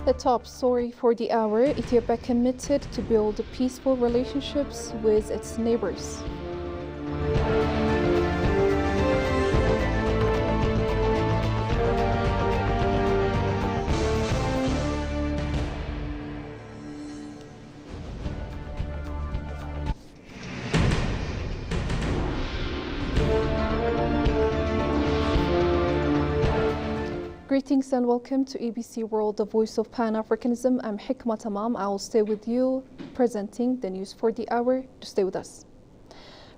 The top story for the hour: Ethiopia committed to build peaceful relationships with its neighbors. Greetings and welcome to ABC World, the voice of Pan-Africanism. I'm Hikma Tamam. I will stay with you presenting the news for the hour. To stay with us.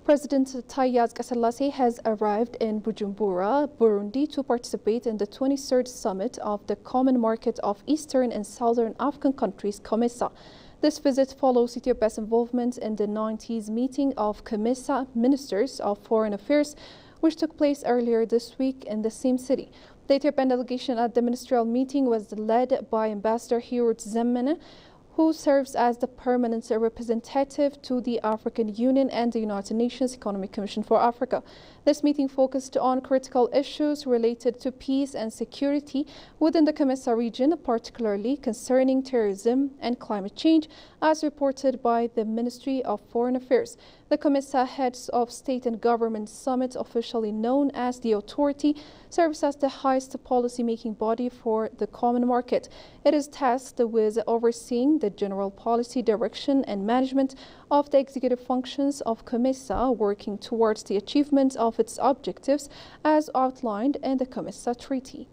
President Taye Atske-Selassie has arrived in Bujumbura, Burundi, to participate in the 23rd summit of the Common Market of Eastern and Southern African countries, COMESA. This visit follows Ethiopia's involvement in the 90s meeting of COMESA ministers of foreign affairs, which took place earlier this week in the same city. The Ethiopian delegation at the ministerial meeting was led by Ambassador Hirut Zemmene, who serves as the permanent representative to the African Union and the United Nations Economic Commission for Africa. This meeting focused on critical issues related to peace and security within the COMESA region, particularly concerning terrorism and climate change, as reported by the Ministry of Foreign Affairs. The COMESA Heads of State and Government Summit, officially known as the Authority, serves as the highest policy-making body for the common market. It is tasked with overseeing the general policy direction and management of the executive functions of COMESA, working towards the achievement of its objectives as outlined in the COMESA Treaty.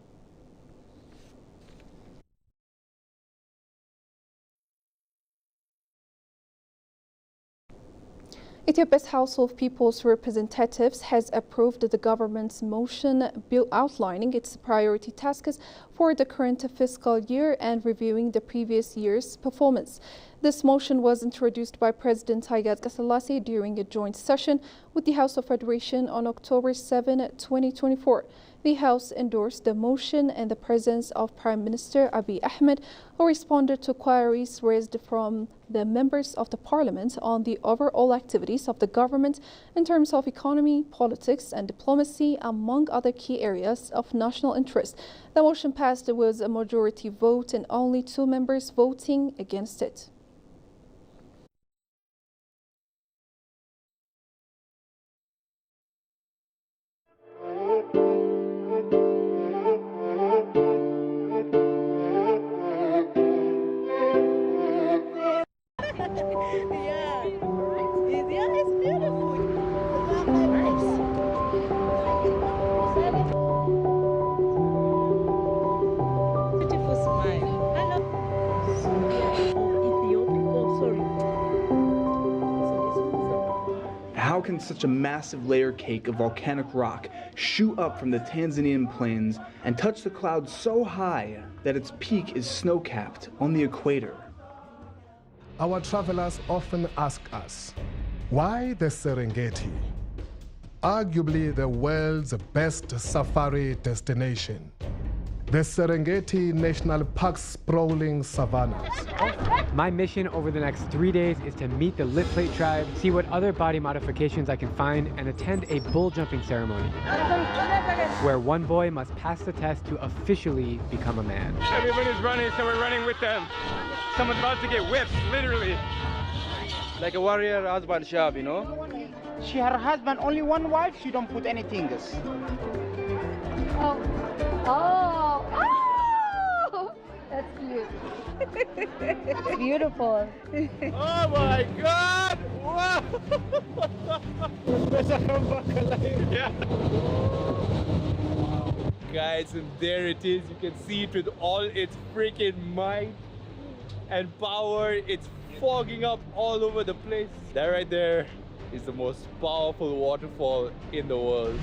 Ethiopia's House of People's Representatives has approved the government's motion outlining its priority tasks for the current fiscal year and reviewing the previous year's performance. This motion was introduced by President Taye Atske-Selassie during a joint session with the House of Federation on October 7, 2024. The House endorsed the motion in the presence of Prime Minister Abiy Ahmed, who responded to queries raised from the members of the parliament on the overall activities of the government in terms of economy, politics and diplomacy, among other key areas of national interest. The motion passed with a majority vote and only 2 members voting against it. How can such a massive layer cake of volcanic rock shoot up from the Tanzanian plains and touch the clouds so high that its peak is snow-capped on the equator? Our travelers often ask us, why the Serengeti? Arguably the world's best safari destination. The Serengeti National Park's sprawling savannas. My mission over the next 3 days is to meet the Lit Plate tribe, see what other body modifications I can find, and attend a bull jumping ceremony where one boy must pass the test to officially become a man. Everybody's running, so we're running with them. Someone's about to get whipped, literally. Like a warrior husband job, you know? She her husband only one wife, she don't put anything else. Oh, that's cute. It's beautiful. Oh my God! Wow! Yeah. Guys, and there it is. You can see it with all its freaking might and power. It's fogging up all over the place. That right there is the most powerful waterfall in the world.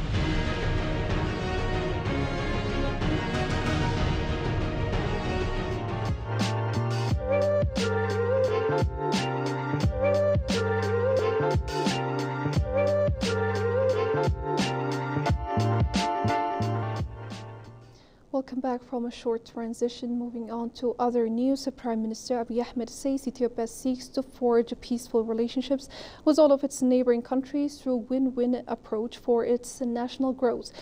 Welcome back from a short transition. Moving on to other news, Prime Minister Abiy Ahmed says Ethiopia seeks to forge peaceful relationships with all of its neighboring countries through a win-win approach for its national growth.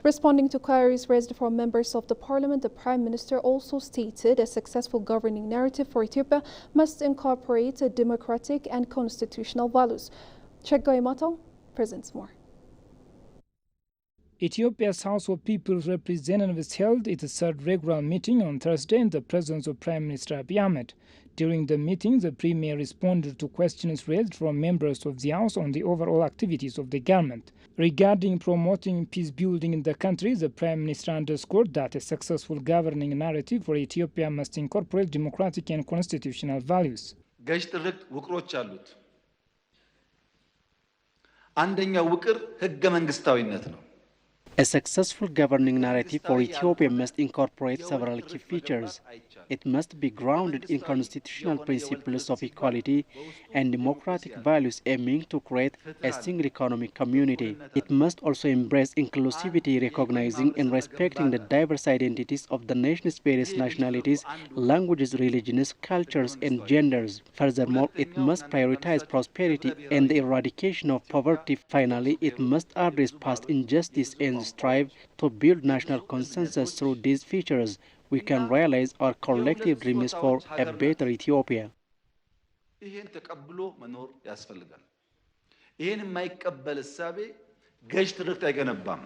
Responding to queries raised from members of the parliament, the Prime Minister also stated a successful governing narrative for Ethiopia must incorporate democratic and constitutional values. Cheggoy Mato presents more. Ethiopia's House of People's Representatives held its third regular meeting on Thursday in the presence of Prime Minister Abiy Ahmed. During the meeting, the Premier responded to questions raised from members of the House on the overall activities of the government. Regarding promoting peace building in the country, the Prime Minister underscored that a successful governing narrative for Ethiopia must incorporate democratic and constitutional values. ገዥ ጥርቅ ውቅሮች አሉት። አንደኛው ውቅር ህገ መንግስታዊነት ነው። A successful governing narrative for Ethiopia must incorporate several key features. It must be grounded in constitutional principles of equality and democratic values aiming to create a single economic community. It must also embrace inclusivity, recognizing and respecting the diverse identities of the nation's various nationalities, languages, religions, cultures, and genders. Furthermore, it must prioritize prosperity and the eradication of poverty. Finally, it must address past injustice and strive to build national consensus. Through these features, we can realize our collective dreams for a better Ethiopia. ይሄን ተቀብሎ መኖር ያስፈልጋል። ይሄን የማይቀበል እሳቤ ገዥ ትርክት አይገነባም።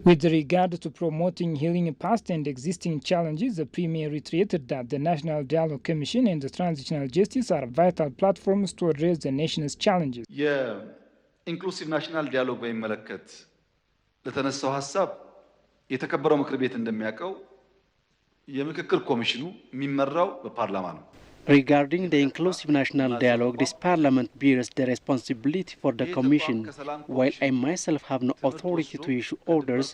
With regard to promoting healing past and existing challenges, the Premier reiterated that the National Dialogue Commission and the Transitional Justice are vital platforms to address the nation's challenges. የኢንክሉሲቭ ናሽናል ዲያሎግ በሚመለከት ለተነሳው ሐሳብ የተከበረው ምክር ቤት እንደሚያውቀው የምክክር ኮሚሽኑ የሚመራው በፓርላማ ነው። Regarding the inclusive national dialogue, this parliament bears the responsibility for the commission. While I myself have no authority to issue orders,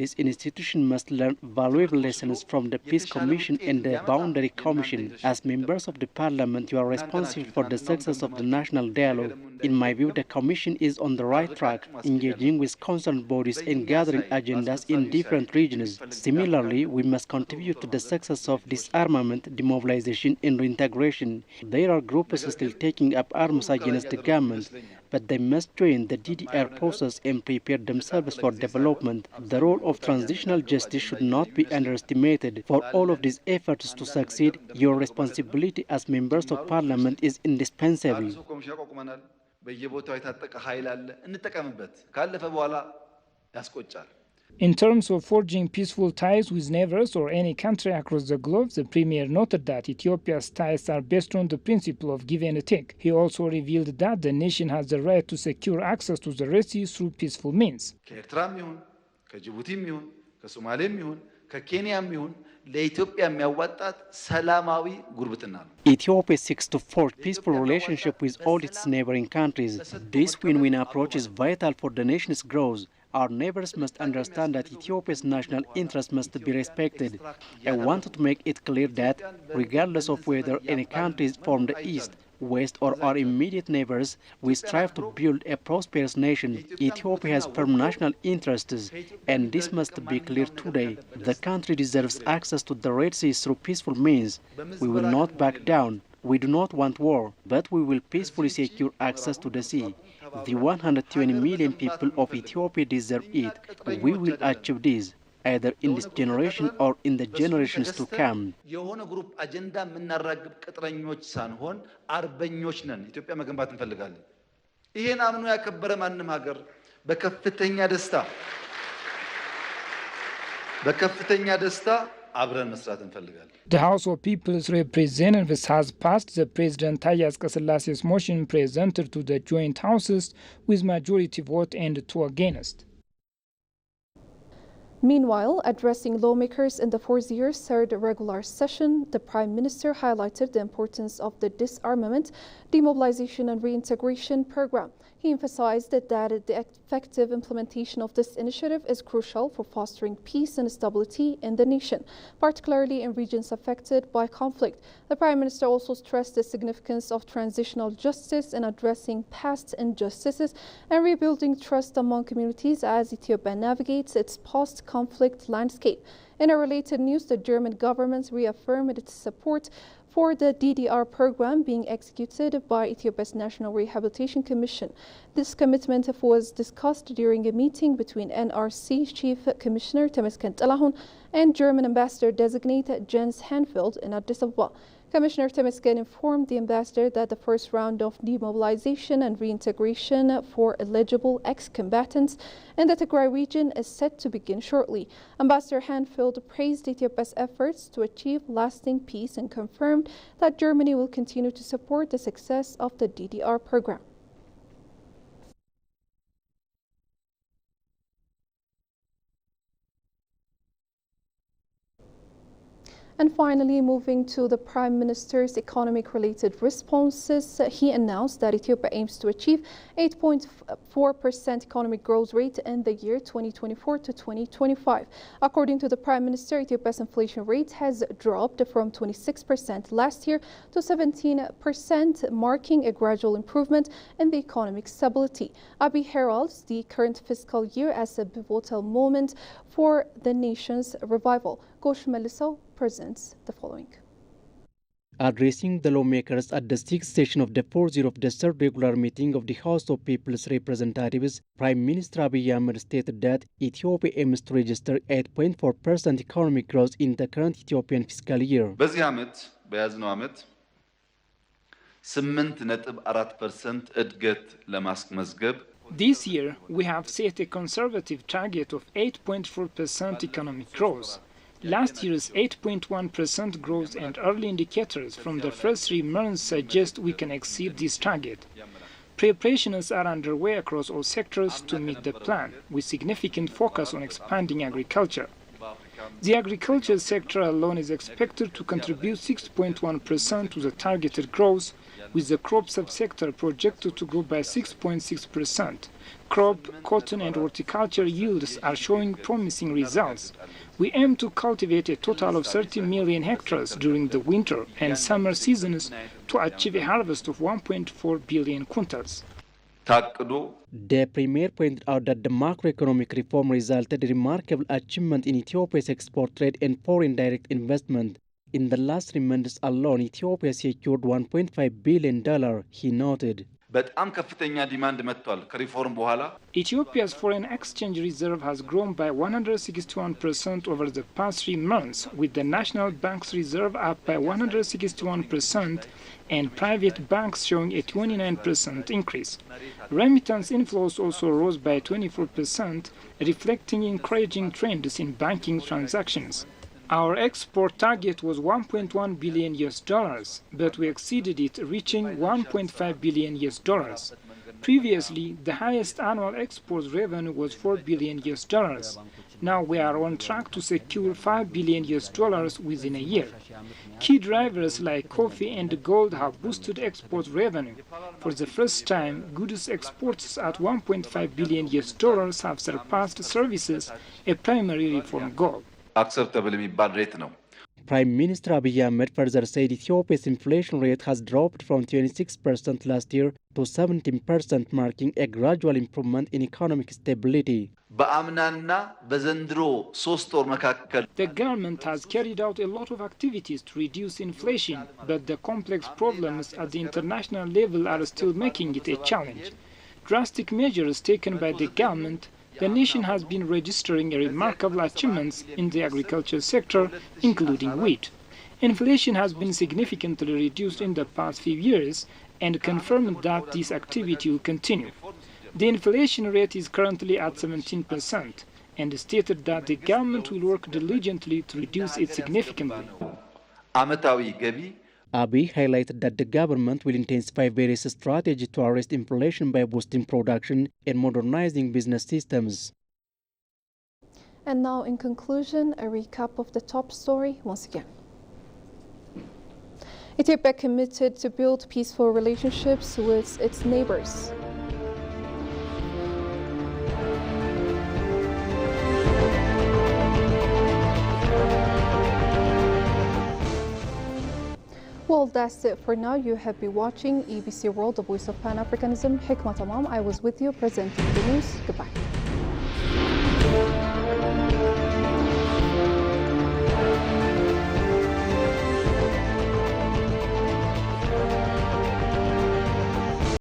this institution must learn valuable lessons from the Peace Commission and the Boundary Commission. As members of the parliament, you are responsible for the success of the national dialogue. In my view, the commission is on the right track, engaging with concerned bodies and gathering agendas in different regions. Similarly, we must contribute to the success of disarmament, demobilization, and reintegration. There are groups still taking up arms against the government, but they must join the DDR process and prepare themselves for development. The role of transitional justice should not be underestimated. For all of these efforts to succeed, your responsibility as members of parliament is indispensable. In terms of forging peaceful ties with neighbors or any country across the globe, the Premier noted that Ethiopia's ties are based on the principle of give and take. He also revealed that the nation has the right to secure access to the Red Sea through peaceful means. Ethiopia seeks to forge peaceful relationship with all its neighboring countries. This win-win approach is vital for the nation's growth. Our neighbors must understand that Ethiopia's national interests must be respected. I wanted to make it clear that, regardless of whether any country is from the east, west, or our immediate neighbors, we strive to build a prosperous nation. Ethiopia has firm national interests, and this must be clear today. The country deserves access to the Red Sea through peaceful means. We will not back down. We do not want war, but we will peacefully secure access to the sea. The 120 million people of Ethiopia deserve it. We will achieve this, either in this generation or in the generations to come. የሆነ ግሩፕ አጀንዳ የምናራግብ ቅጥረኞች ሳንሆን አርበኞች ነን። ኢትዮጵያ መገንባት እንፈልጋለን። ይሄን አምኖ ያከበረ ማንም ሀገር በከፍተኛ ደስታ አብረን መስራት እንፈልጋለን። The House of People's Representatives has passed the President Taye Asqasilase's motion presented to the joint houses with majority vote and 2 against. Meanwhile, addressing lawmakers in the fourth year's third regular session, the Prime Minister highlighted the importance of the Disarmament, Demobilization and Reintegration program. He emphasized that the effective implementation of this initiative is crucial for fostering peace and stability in the nation, particularly in regions affected by conflict. The Prime Minister also stressed the significance of transitional justice in addressing past injustices and rebuilding trust among communities as Ethiopia navigates its post-conflict landscape. In a related news, the German government reaffirmed its support for the DDR program being executed by Ethiopia's National Rehabilitation Commission. This commitment was discussed during a meeting between NRC Chief Commissioner Temesgen Telahun and German Ambassador-designate Jens Hanfield in Addis Ababa. Commissioner Temesgen informed the ambassador that the first round of demobilization and reintegration for eligible ex-combatants in the Tigray region is set to begin shortly. Ambassador Hanfield praised Ethiopia's efforts to achieve lasting peace and confirmed that Germany will continue to support the success of the DDR program. And finally, moving to the Prime Minister's economic-related responses, he announced that Ethiopia aims to achieve 8.4% economic growth rate in the year 2024 to 2025. According to the Prime Minister, Ethiopia's inflation rate has dropped from 26% last year to 17%, marking a gradual improvement in the economic stability. Abiy heralds the current fiscal year as a pivotal moment for the nation's revival. Gosh Meliso presents the following. Addressing the lawmakers at the 6th session of the 4th of the 3rd regular meeting of the House of People's Representatives, Prime Minister Abiy Ahmed stated that Ethiopia aims to register 8.4% economic growth in the current Ethiopian fiscal year. በዚህ ዓመት በያዝነው ዓመት 8.4% እድገት ለማስመዝገብ This year, we have set a conservative target of 8.4% economic growth. Last year's 8.1% growth and early indicators from the first 3 months suggest we can exceed this target. Preparations are underway across all sectors to meet the plan, with significant focus on expanding agriculture. The agriculture sector alone is expected to contribute 6.1% to the targeted growth, with the crop subsector projected to grow by 6.6%. Crop, cotton and horticulture yields are showing promising results. We aim to cultivate a total of 30 million hectares during the winter and summer seasons to achieve a harvest of 1.4 billion quintals. The Premier pointed out that the macroeconomic reform resulted in remarkable achievement in Ethiopia's export trade and foreign direct investment. In the last 3 months alone, Ethiopia secured $1.5 billion, he noted. በጣም ከፍተኛ ዲማንድ መጥቷል ከሪፎርም በኋላ Ethiopia's foreign exchange reserve has grown by 161% over the past 3 months, with the National Bank's reserve up by 161% and private banks showing a 29% increase. Remittance inflows also rose by 24%, reflecting encouraging trends in banking transactions. Our export target was $1.1 billion, but we exceeded it, reaching $1.5 billion. Previously, the highest annual export revenue was $4 billion. Now we are on track to secure $5 billion within a year. Key drivers like coffee and gold have boosted export revenue. For the first time, goods exports at $1.5 billion have surpassed services, a primary reform goal. acceptable የሚባል ሬት ነው። Prime Minister Abiy Ahmed further said Ethiopia's inflation rate has dropped from 26% last year to 17%, marking a gradual improvement in economic stability. በአምናና በዘንድሮ 3 ወር መካከል The government has carried out a lot of activities to reduce inflation, but the complex problems at the international level are still making it a challenge. Drastic measures taken by the government, the nation has been registering remarkable achievements in the agriculture sector, including wheat. Inflation has been significantly reduced in the past few years and confirmed that this activity will continue. The inflation rate is currently at 17% and stated that the government will work diligently to reduce it significantly. ዓመታዊ ገቢ Abiy highlighted that the government will intensify various strategies to arrest inflation by boosting production and modernizing business systems. And now, in conclusion, a recap of the top story once again. Ethiopia committed to build peaceful relationships with its neighbors. Well, that's it for now. You have been watching EBC World, the Voice of Pan-Africanism. Hikmat Tamam, I was with you presenting the news. Goodbye.